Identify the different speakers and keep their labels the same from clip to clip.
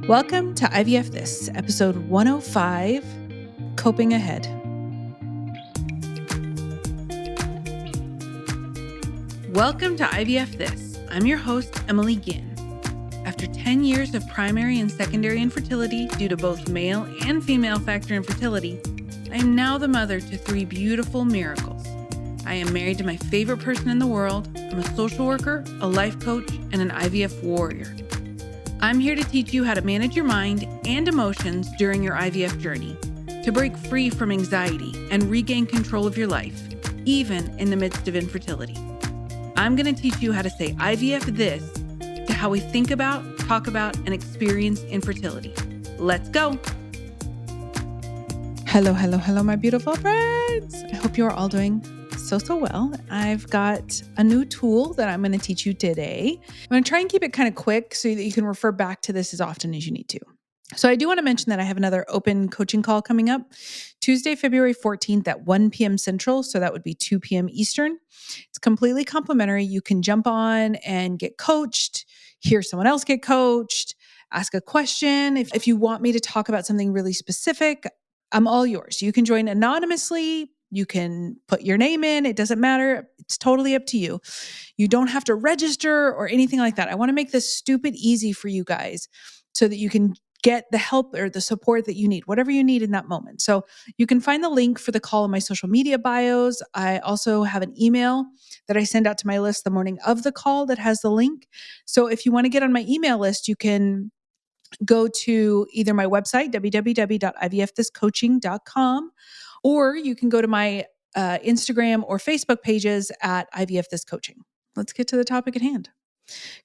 Speaker 1: Welcome to IVF This, episode 105, Coping Ahead. Welcome to IVF This. I'm your host, Emily Ginn. After 10 years of primary and secondary infertility due to both male and female factor infertility, I am now the mother to 3 beautiful miracles. I am married to my favorite person in the world. I'm a social worker, a life coach, and an IVF warrior. I'm here to teach you how to manage your mind and emotions during your IVF journey, to break free from anxiety and regain control of your life, even in the midst of infertility. I'm going to teach you how to say IVF this to how we think about, talk about, and experience infertility. Let's go. Hello, my beautiful friends. I hope you are all doing so well. I've got a new tool that I'm going to teach you today. I'm going to try and keep it kind of quick so that you can refer back to this as often as you need to. So I do want to mention that I have another open coaching call coming up Tuesday, February 14th at 1 p.m. Central. So that would be 2 p.m. Eastern. It's completely complimentary. You can jump on and get coached, hear someone else get coached, ask a question. If you want me to talk about something really specific, I'm all yours. You can join anonymously. You can put your name in. It doesn't matter. It's totally up to you. You don't have to register or anything like that. I want to make this stupid easy for you guys so that you can get the help or the support that you need, whatever you need in that moment. So you can find the link for the call in my social media bios. I also have an email that I send out to my list the morning of the call that has the link. So if you want to get on my email list, you can go to either my website, www.ivfthiscoaching.com, or you can go to my Instagram or Facebook pages at IVF This Coaching. Let's get to the topic at hand.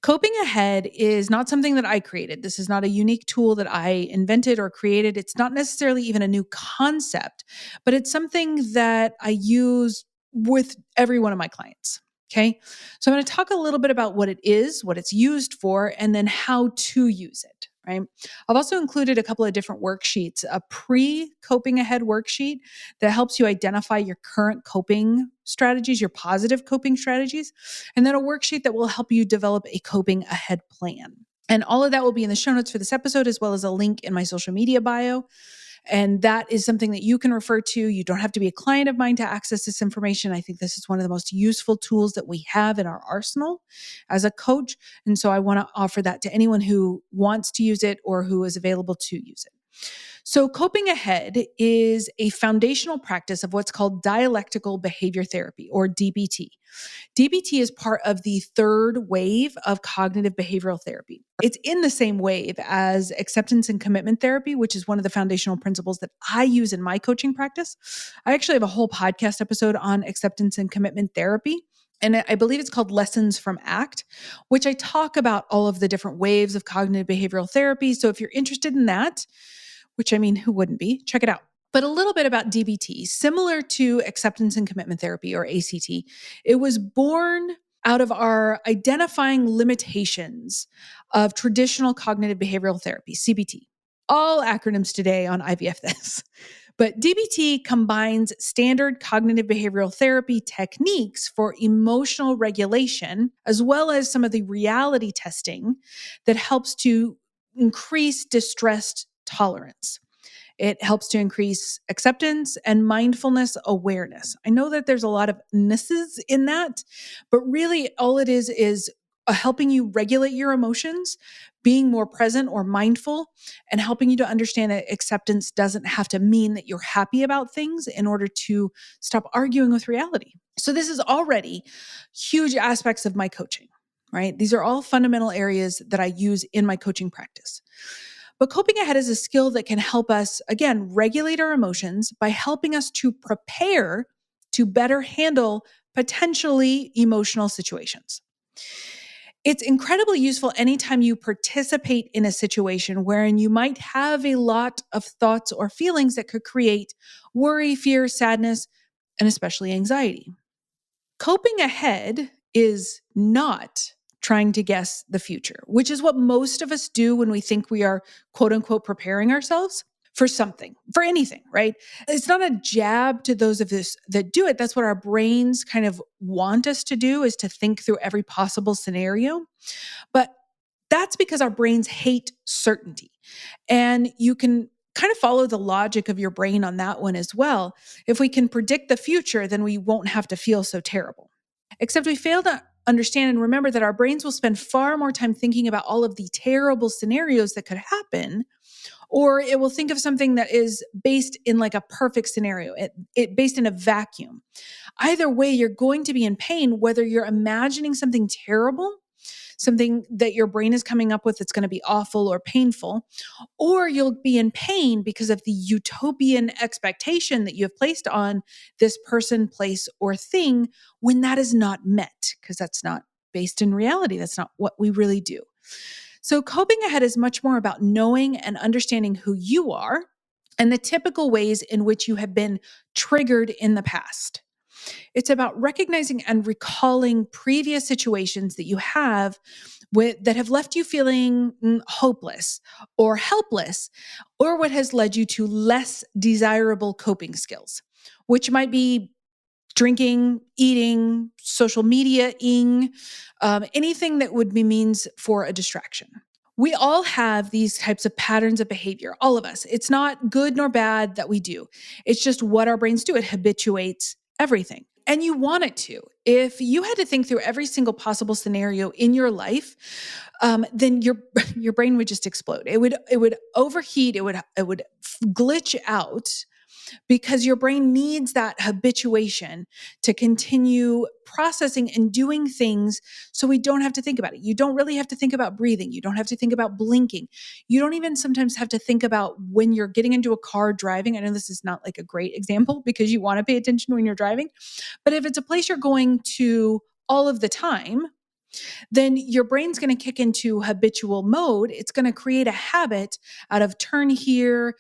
Speaker 1: Coping ahead is not something that I created. This is not a unique tool that I invented or created. It's not necessarily even a new concept, but it's something that I use with every one of my clients. Okay. So I'm going to talk a little bit about what it is, what it's used for, and then how to use it. Right. I've also included a couple of different worksheets, a pre-coping ahead worksheet that helps you identify your current coping strategies, your positive coping strategies, and then a worksheet that will help you develop a coping ahead plan. And all of that will be in the show notes for this episode, as well as a link in my social media bio. And that is something that you can refer to. You don't have to be a client of mine to access this information. I think this is one of the most useful tools that we have in our arsenal as a coach. And so I want to offer that to anyone who wants to use it or who is available to use it. So coping ahead is a foundational practice of what's called dialectical behavior therapy, or DBT. DBT is part of the third wave of cognitive behavioral therapy. It's in the same wave as acceptance and commitment therapy, which is one of the foundational principles that I use in my coaching practice. I actually have a whole podcast episode on acceptance and commitment therapy. And I believe it's called Lessons from ACT, which I talk about all of the different waves of cognitive behavioral therapy. So if you're interested in that, which I mean, who wouldn't be? Check it out. But a little bit about DBT, similar to acceptance and commitment therapy, or ACT. It was born out of our identifying limitations of traditional cognitive behavioral therapy, CBT. All acronyms today on IVF This. But DBT combines standard cognitive behavioral therapy techniques for emotional regulation, as well as some of the reality testing that helps to increase distress tolerance. It helps to increase acceptance and mindfulness awareness. I know that there's a lot of nesses in that, but really all it is helping you regulate your emotions, being more present or mindful, and helping you to understand that acceptance doesn't have to mean that you're happy about things in order to stop arguing with reality. So this is already huge aspects of my coaching, right? These are all fundamental areas that I use in my coaching practice. But coping ahead is a skill that can help us, again, regulate our emotions by helping us to prepare to better handle potentially emotional situations. It's incredibly useful anytime you participate in a situation wherein you might have a lot of thoughts or feelings that could create worry, fear, sadness, and especially anxiety. Coping ahead is not trying to guess the future, which is what most of us do when we think we are, quote unquote, preparing ourselves for something, for anything, right? It's not a jab to those of us that do it. That's what our brains kind of want us to do, is to think through every possible scenario. But that's because our brains hate certainty. And you can kind of follow the logic of your brain on that one as well. If we can predict the future, then we won't have to feel so terrible. Except we fail to understand and remember that our brains will spend far more time thinking about all of the terrible scenarios that could happen, or it will think of something that is based in like a perfect scenario, it based in a vacuum. Either way, you're going to be in pain, whether you're imagining something terrible, something that your brain is coming up with that's going to be awful or painful, or you'll be in pain because of the utopian expectation that you have placed on this person, place, or thing when that is not met, because that's not based in reality. That's not what we really do. So, coping ahead is much more about knowing and understanding who you are and the typical ways in which you have been triggered in the past. It's about recognizing and recalling previous situations that you have that have left you feeling hopeless or helpless, or what has led you to less desirable coping skills, which might be drinking, eating, social media-ing, anything that would be means for a distraction. We all have these types of patterns of behavior, all of us. It's not good nor bad that we do. It's just what our brains do. It habituates everything. And you want it to. If you had to think through every single possible scenario in your life, then your brain would just explode. It would overheat. It would glitch out, because your brain needs that habituation to continue processing and doing things so we don't have to think about it. You don't really have to think about breathing. You don't have to think about blinking. You don't even sometimes have to think about when you're getting into a car driving. I know this is not like a great example because you want to pay attention when you're driving, but if it's a place you're going to all of the time, then your brain's going to kick into habitual mode. It's going to create a habit out of turn here,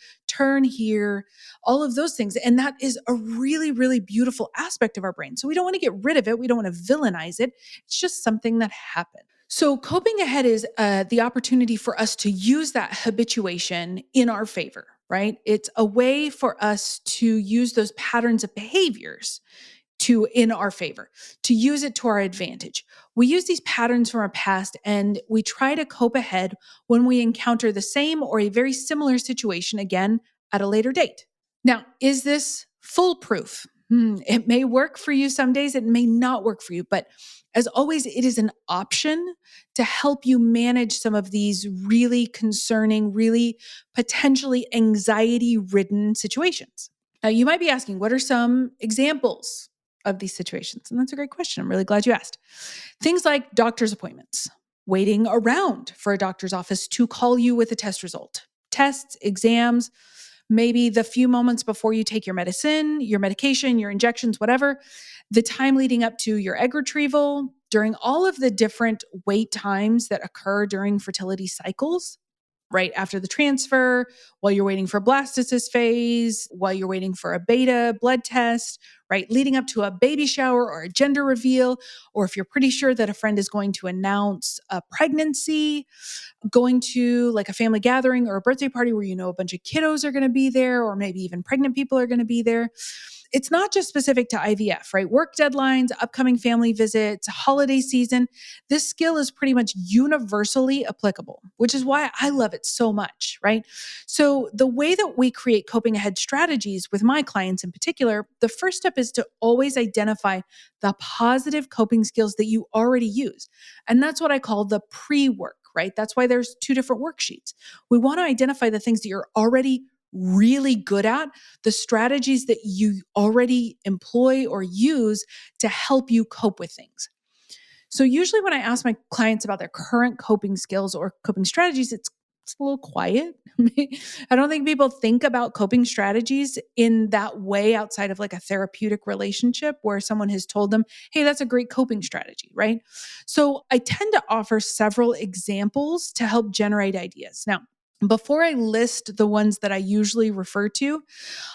Speaker 1: all of those things. And that is a really, really beautiful aspect of our brain. So we don't want to get rid of it. We don't want to villainize it. It's just something that happened. So coping ahead is the opportunity for us to use that habituation in our favor, right? It's a way for us to use those patterns of behaviors in our favor, to use it to our advantage. We use these patterns from our past and we try to cope ahead when we encounter the same or a very similar situation again at a later date. Now, is this foolproof? It may work for you some days, it may not work for you, but as always, it is an option to help you manage some of these really concerning, really potentially anxiety-ridden situations. Now, you might be asking, what are some examples of these situations? And that's a great question. I'm really glad you asked. Things like doctor's appointments, waiting around for a doctor's office to call you with a test result, tests, exams, maybe the few moments before you take your medicine, your medication, your injections, whatever, the time leading up to your egg retrieval, during all of the different wait times that occur during fertility cycles, right after the transfer, while you're waiting for blastocyst phase, while you're waiting for a beta blood test, right? Leading up to a baby shower or a gender reveal, or if you're pretty sure that a friend is going to announce a pregnancy, going to like a family gathering or a birthday party where you know a bunch of kiddos are going to be there, or maybe even pregnant people are going to be there. It's not just specific to IVF, right? Work deadlines, upcoming family visits, holiday season. This skill is pretty much universally applicable, which is why I love it so much, right? So the way that we create coping ahead strategies with my clients in particular, the first step is to always identify the positive coping skills that you already use. And that's what I call the pre-work, right? That's why there's two different worksheets. We want to identify the things that you're already really good at, the strategies that you already employ or use to help you cope with things. So usually when I ask my clients about their current coping skills or coping strategies, it's a little quiet. I don't think people think about coping strategies in that way outside of like a therapeutic relationship where someone has told them, hey, that's a great coping strategy, right? So I tend to offer several examples to help generate ideas. Now, before I list the ones that I usually refer to,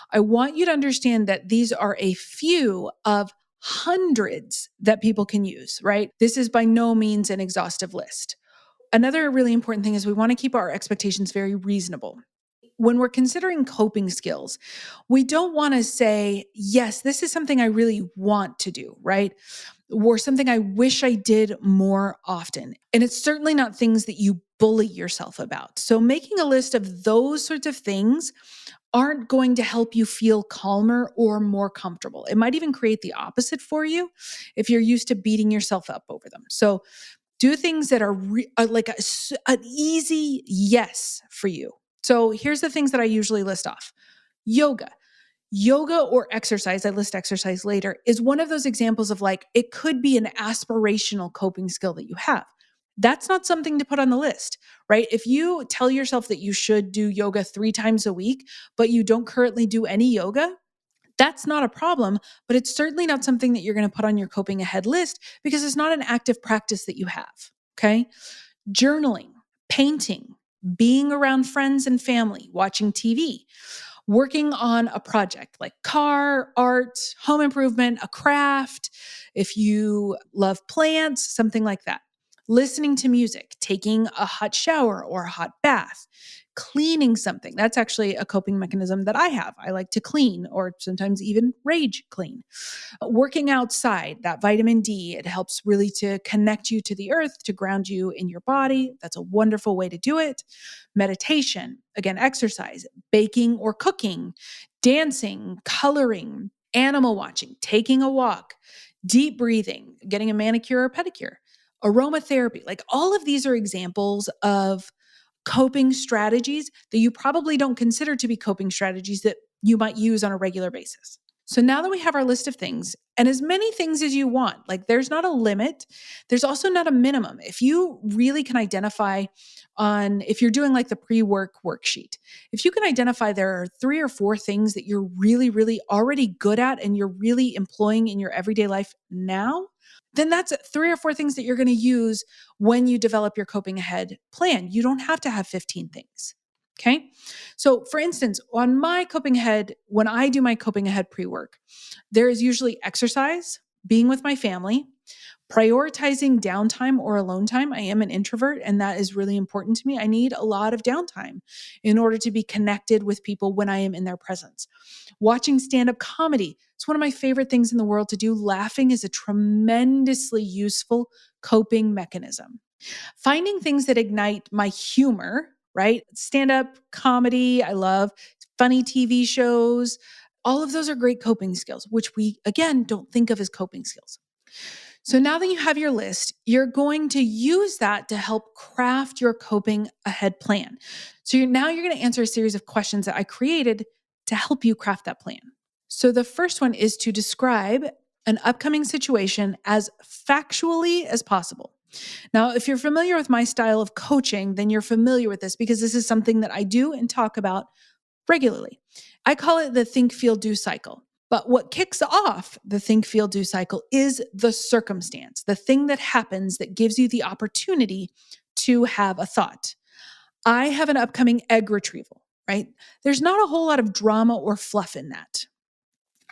Speaker 1: I want you to understand that these are a few of hundreds that people can use, right? This is by no means an exhaustive list. Another really important thing is we want to keep our expectations very reasonable. When we're considering coping skills, we don't want to say, yes, this is something I really want to do, right? Or something I wish I did more often. And it's certainly not things that you bully yourself about. So making a list of those sorts of things aren't going to help you feel calmer or more comfortable. It might even create the opposite for you if you're used to beating yourself up over them. So do things that are like an easy yes for you. So here's the things that I usually list off. Yoga. Yoga or exercise, I list exercise later, is one of those examples of like, it could be an aspirational coping skill that you have. That's not something to put on the list, right? If you tell yourself that you should do yoga 3 times a week, but you don't currently do any yoga, that's not a problem, but it's certainly not something that you're going to put on your coping ahead list because it's not an active practice that you have. Okay. Journaling, painting, being around friends and family, watching TV, working on a project like car, art, home improvement, a craft, if you love plants, something like that. Listening to music, taking a hot shower or a hot bath, cleaning something. That's actually a coping mechanism that I have. I like to clean or sometimes even rage clean. Working outside, that vitamin D, it helps really to connect you to the earth, to ground you in your body. That's a wonderful way to do it. Meditation, again, exercise, baking or cooking, dancing, coloring, animal watching, taking a walk, deep breathing, getting a manicure or pedicure, aromatherapy. Like all of these are examples of coping strategies that you probably don't consider to be coping strategies that you might use on a regular basis. So now that we have our list of things and as many things as you want, like there's not a limit, there's also not a minimum. If you really can identify if you're doing like the pre-work worksheet, if you can identify there are 3 or 4 things that you're really, really already good at and you're really employing in your everyday life now, then that's 3 or 4 things that you're going to use when you develop your coping ahead plan. You don't have to have 15 things. Okay. So, for instance, on my coping ahead, when I do my coping ahead pre work, there is usually exercise, being with my family, prioritizing downtime or alone time. I am an introvert, and that is really important to me. I need a lot of downtime in order to be connected with people when I am in their presence. Watching stand up comedy. It's one of my favorite things in the world to do. Laughing is a tremendously useful coping mechanism. Finding things that ignite my humor, right? Stand up comedy, I love funny TV shows. All of those are great coping skills, which we, again, don't think of as coping skills. So now that you have your list, you're going to use that to help craft your coping ahead plan. So now you're going to answer a series of questions that I created to help you craft that plan. So the first one is to describe an upcoming situation as factually as possible. Now, if you're familiar with my style of coaching, then you're familiar with this because this is something that I do and talk about regularly. I call it the think, feel, do cycle. But what kicks off the think, feel, do cycle is the circumstance, the thing that happens that gives you the opportunity to have a thought. I have an upcoming egg retrieval, right? There's not a whole lot of drama or fluff in that.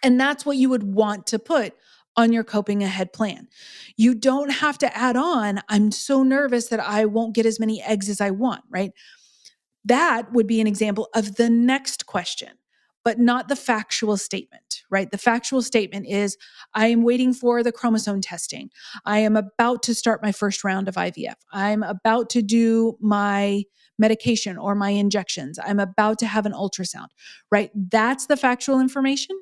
Speaker 1: And that's what you would want to put on your coping ahead plan. You don't have to add on, I'm so nervous that I won't get as many eggs as I want, right? That would be an example of the next question, but not the factual statement, right? The factual statement is I am waiting for the chromosome testing. I am about to start my first round of IVF. I'm about to do my medication or my injections. I'm about to have an ultrasound, right? That's the factual information.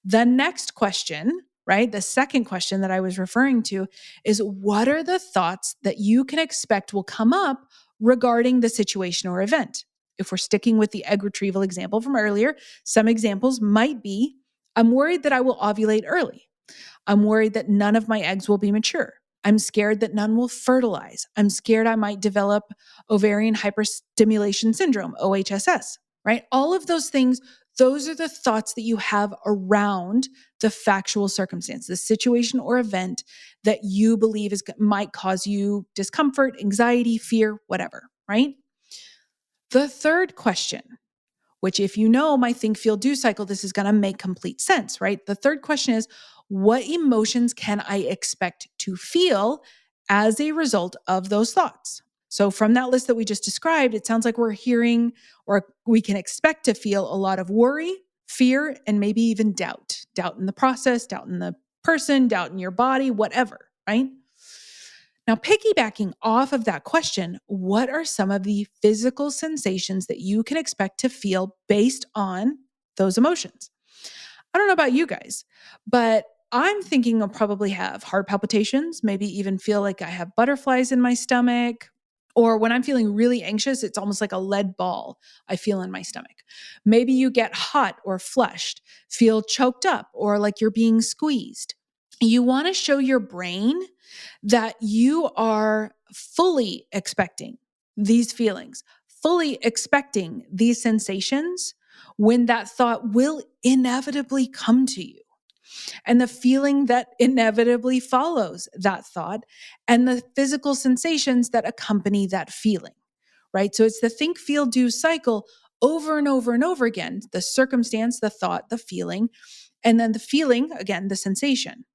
Speaker 1: The next question, right? The second question that I was referring to is what are the thoughts that you can expect will come up regarding the situation or event? If we're sticking with the egg retrieval example from earlier, some examples might be I'm worried that I will ovulate early. I'm worried that none of my eggs will be mature. I'm scared that none will fertilize. I'm scared I might develop ovarian hyperstimulation syndrome, OHSS, right? All of those things, those are the thoughts that you have around the factual circumstance, the situation or event that you believe might cause you discomfort, anxiety, fear, whatever, right? The third question, which if you know my think, feel, do cycle, this is going to make complete sense, right? The third question is, what emotions can I expect to feel as a result of those thoughts? So from that list that we just described, it sounds like we're hearing or we can expect to feel a lot of worry, fear, and maybe even doubt. Doubt in the process, doubt in the person, doubt in your body, whatever, right? Now, piggybacking off of that question, what are some of the physical sensations that you can expect to feel based on those emotions? I don't know about you guys, but I'm thinking I'll probably have heart palpitations, maybe even feel like I have butterflies in my stomach. Or when I'm feeling really anxious, it's almost like a lead ball I feel in my stomach. Maybe you get hot or flushed, feel choked up, or like you're being squeezed. You want to show your brain that you are fully expecting these feelings, fully expecting these sensations when that thought will inevitably come to you, and the feeling that inevitably follows that thought, and the physical sensations that accompany that feeling, right? So it's the think, feel, do cycle over and over and over again: the circumstance, the thought, the feeling, and then the feeling, again, the sensation.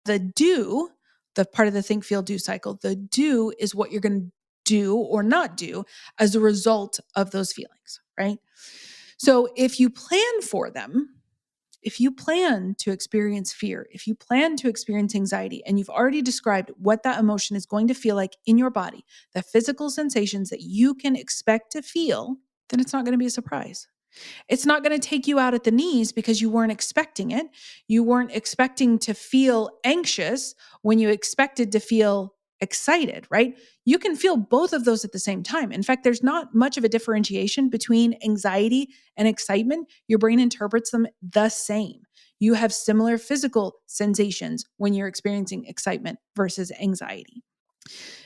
Speaker 1: The do, the part of the think, feel, do cycle, the do is what you're going to do or not do as a result of those feelings, right? So if you plan for them, if you plan to experience fear, if you plan to experience anxiety, and you've already described what that emotion is going to feel like in your body, the physical sensations that you can expect to feel, then it's not going to be a surprise. It's not going to take you out at the knees because you weren't expecting it. You weren't expecting to feel anxious when you expected to feel excited, right? You can feel both of those at the same time. In fact, there's not much of a differentiation between anxiety and excitement. Your brain interprets them the same. You have similar physical sensations when you're experiencing excitement versus anxiety.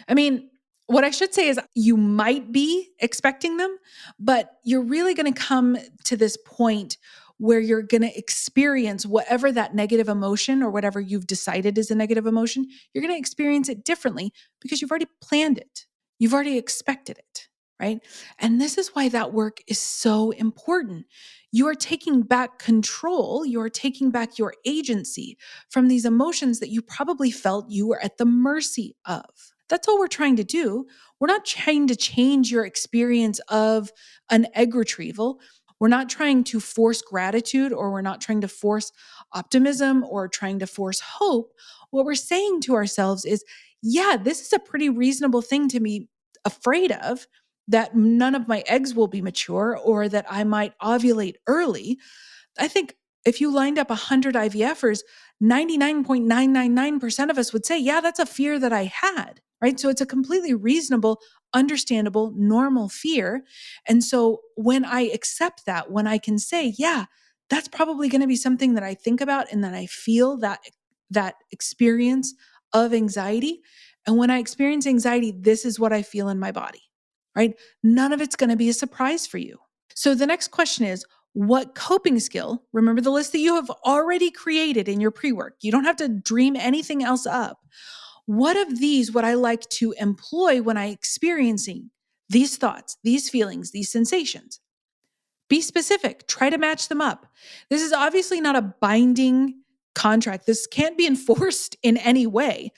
Speaker 1: I mean, what I should say is you might be expecting them, but you're really going to come to this point where you're going to experience whatever that negative emotion or whatever you've decided is a negative emotion, you're going to experience it differently because you've already planned it. You've already expected it, right? And this is why that work is so important. You are taking back control, you are taking back your agency from these emotions that you probably felt you were at the mercy of. That's all we're trying to do. We're not trying to change your experience of an egg retrieval. We're not trying to force gratitude, or we're not trying to force optimism or trying to force hope. What we're saying to ourselves is, yeah, this is a pretty reasonable thing to be afraid of, that none of my eggs will be mature or that I might ovulate early. I think if you lined up 100 IVFers, 99.999% of us would say, yeah, that's a fear that I had, right? So it's a completely reasonable, understandable, normal fear. And so when I accept that, when I can say, yeah, that's probably going to be something that I think about and that I feel that experience of anxiety. And when I experience anxiety, this is what I feel in my body, right? None of it's going to be a surprise for you. So the next question is, what coping skill, remember the list that you have already created in your pre-work, you don't have to dream anything else up. What of these would I like to employ when I experiencing these thoughts, these feelings, these sensations? Be specific, try to match them up. This is obviously not a binding contract. This can't be enforced in any way.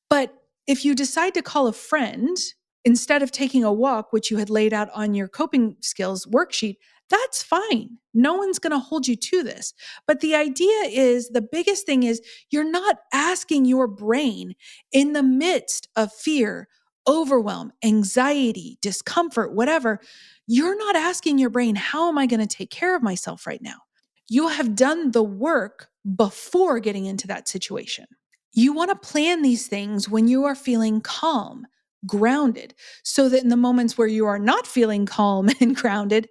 Speaker 1: But if you decide to call a friend instead of taking a walk, which you had laid out on your coping skills worksheet, that's fine. No one's going to hold you to this. But the idea is, the biggest thing is, you're not asking your brain in the midst of fear, overwhelm, anxiety, discomfort, whatever, you're not asking your brain, how am I going to take care of myself right now? You have done the work before getting into that situation. You want to plan these things when you are feeling calm, grounded, so that in the moments where you are not feeling calm and grounded,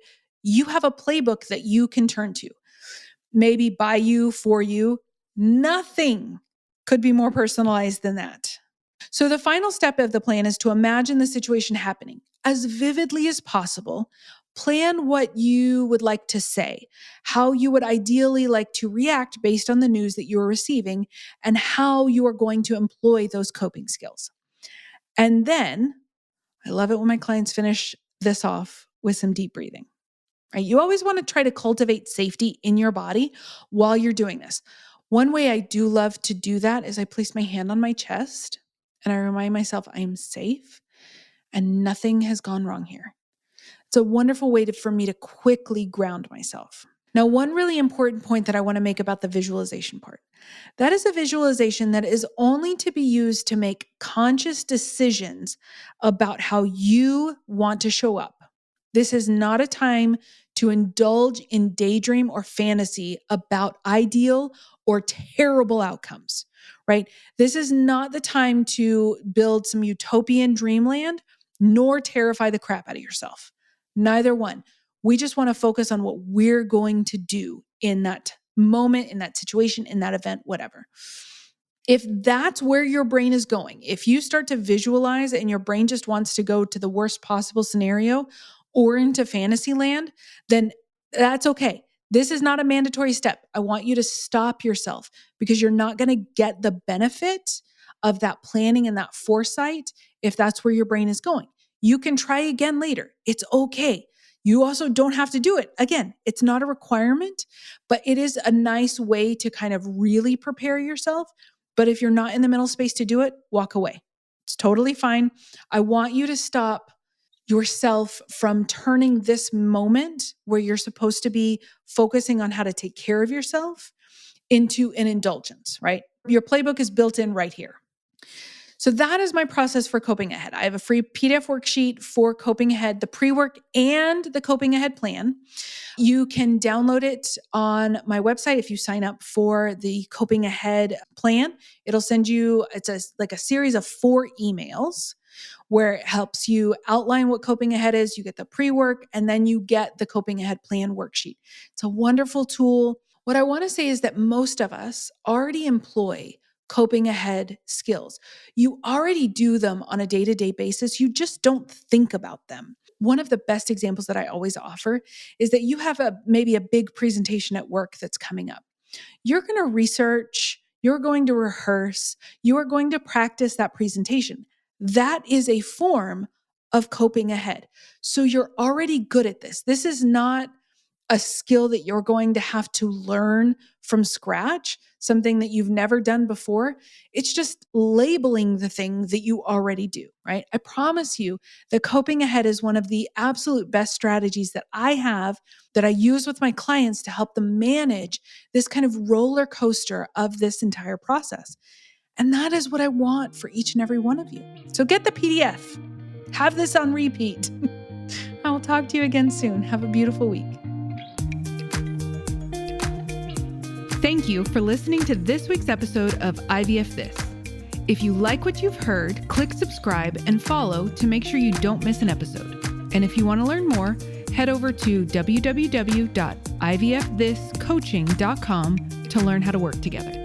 Speaker 1: you have a playbook that you can turn to. Maybe by you, for you. Nothing could be more personalized than that. So the final step of the plan is to imagine the situation happening as vividly as possible. Plan what you would like to say, how you would ideally like to react based on the news that you are receiving, and how you are going to employ those coping skills. And then, I love it when my clients finish this off with some deep breathing. Right? You always want to try to cultivate safety in your body while you're doing this. One way I do love to do that is I place my hand on my chest and I remind myself I am safe and nothing has gone wrong here. It's a wonderful way for me to quickly ground myself. Now, one really important point that I want to make about the visualization part, that is a visualization that is only to be used to make conscious decisions about how you want to show up. This is not a time to indulge in daydream or fantasy about ideal or terrible outcomes, right? This is not the time to build some utopian dreamland, nor terrify the crap out of yourself. Neither one. We just want to focus on what we're going to do in that moment, in that situation, in that event, whatever. If that's where your brain is going, if you start to visualize and your brain just wants to go to the worst possible scenario or into fantasy land, then that's okay. This is not a mandatory step. I want you to stop yourself because you're not going to get the benefit of that planning and that foresight if that's where your brain is going. You can try again later. It's okay. You also don't have to do it. Again, it's not a requirement, but it is a nice way to kind of really prepare yourself. But if you're not in the mental space to do it, walk away. It's totally fine. I want you to stop yourself from turning this moment where you're supposed to be focusing on how to take care of yourself into an indulgence, right? Your playbook is built in right here. So that is my process for coping ahead. I have a free PDF worksheet for coping ahead, the pre-work and the coping ahead plan. You can download it on my website if you sign up for the coping ahead plan. It'll send you, it's like a series of 4 emails where it helps you outline what coping ahead is. You get the pre-work and then you get the coping ahead plan worksheet. It's a wonderful tool. What I want to say is that most of us already employ coping ahead skills. You already do them on a day-to-day basis. You just don't think about them. One of the best examples that I always offer is that you have maybe a big presentation at work that's coming up. You're going to research, you're going to rehearse, you are going to practice that presentation. That is a form of coping ahead. So you're already good at this. This is not a skill that you're going to have to learn from scratch, something that you've never done before. It's just labeling the thing that you already do, right? I promise you that coping ahead is one of the absolute best strategies that I have that I use with my clients to help them manage this kind of roller coaster of this entire process. And that is what I want for each and every one of you. So get the PDF. Have this on repeat. I will talk to you again soon. Have a beautiful week. Thank you for listening to this week's episode of IVF This. If you like what you've heard, click subscribe and follow to make sure you don't miss an episode. And if you want to learn more, head over to www.ivfthiscoaching.com to learn how to work together.